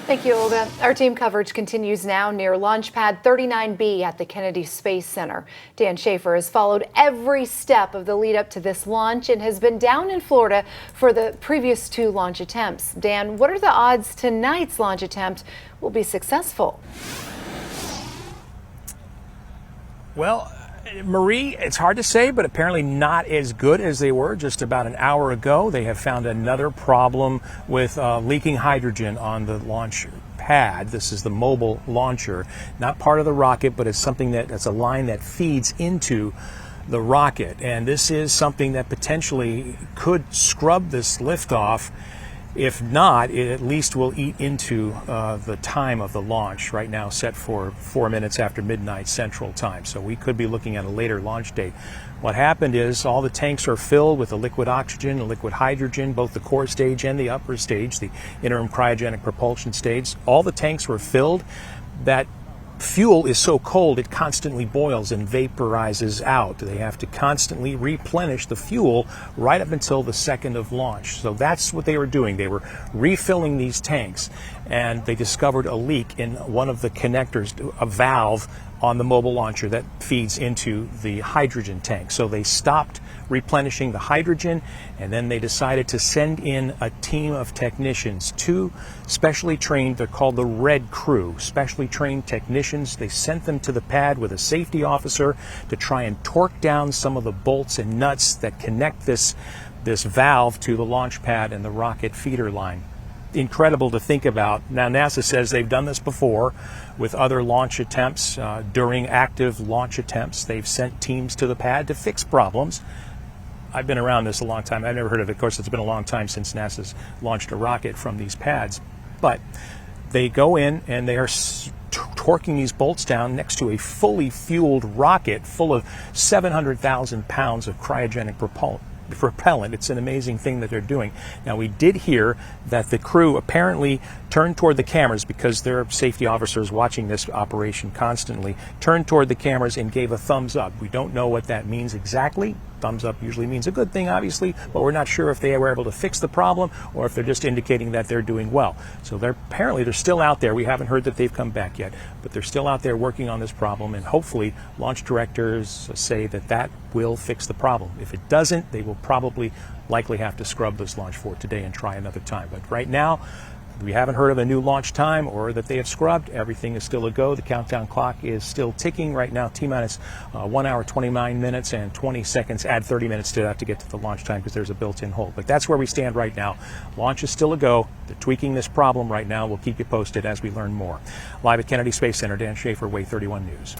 Thank you, Olga. Our team coverage continues now near Launch Pad 39B at the Kennedy Space Center. Dan Schaefer has followed every step of the lead up to this launch and has been down in Florida for the previous two launch attempts. Dan, what are the odds tonight's launch attempt will be successful? Well, Marie, it's hard to say, but apparently not as good as they were just about an hour ago. They have found another problem with leaking hydrogen on the launch pad. This is the mobile launcher, not part of the rocket, but it's something that's a line that feeds into the rocket. And this is something that potentially could scrub this liftoff. If not, it at least will eat into the time of the launch, right now set for 4 minutes after midnight Central Time. So we could be looking at a later launch date. What happened is all the tanks are filled with the liquid oxygen, the liquid hydrogen, both the core stage and the upper stage, the interim cryogenic propulsion stage. All the tanks were filled. That fuel is so cold it constantly boils and vaporizes out. They have to constantly replenish the fuel right up until the second of launch. So that's what they were doing. They were refilling these tanks, and they discovered a leak in one of the connectors, a valve on the mobile launcher that feeds into the hydrogen tank. So they stopped replenishing the hydrogen, and then they decided to send in a team of technicians, two specially trained, they're called the Red Crew, specially trained technicians. They sent them to the pad with a safety officer to try and torque down some of the bolts and nuts that connect this valve to the launch pad and the rocket feeder line. Incredible to think about. Now, NASA says they've done this before with other launch attempts. During active launch attempts, they've sent teams to the pad to fix problems. I've been around this a long time. I've never heard of it. Of course, it's been a long time since NASA's launched a rocket from these pads. But they go in and they are torquing these bolts down next to a fully fueled rocket full of 700,000 pounds of cryogenic propellant. It's an amazing thing that they're doing. Now, we did hear that the crew apparently turned toward the cameras, because their safety officers watching this operation constantly turned toward the cameras and gave a thumbs up. We don't know what that means exactly. Thumbs up usually means a good thing, obviously, but we're not sure if they were able to fix the problem or if they're just indicating that they're doing well. So apparently they're still out there. We haven't heard that they've come back yet, but they're still out there working on this problem, and hopefully launch directors say that that will fix the problem. If it doesn't, they will probably likely have to scrub this launch for today and try another time. But right now, we haven't heard of a new launch time or that they have scrubbed. Everything is still a go. The countdown clock is still ticking right now. T-minus 1 hour, 29 minutes and 20 seconds. Add 30 minutes to that to get to the launch time, because there's a built-in hold. But that's where we stand right now. Launch is still a go. They're tweaking this problem right now. We'll keep you posted as we learn more. Live at Kennedy Space Center, Dan Schaefer, Way 31 News.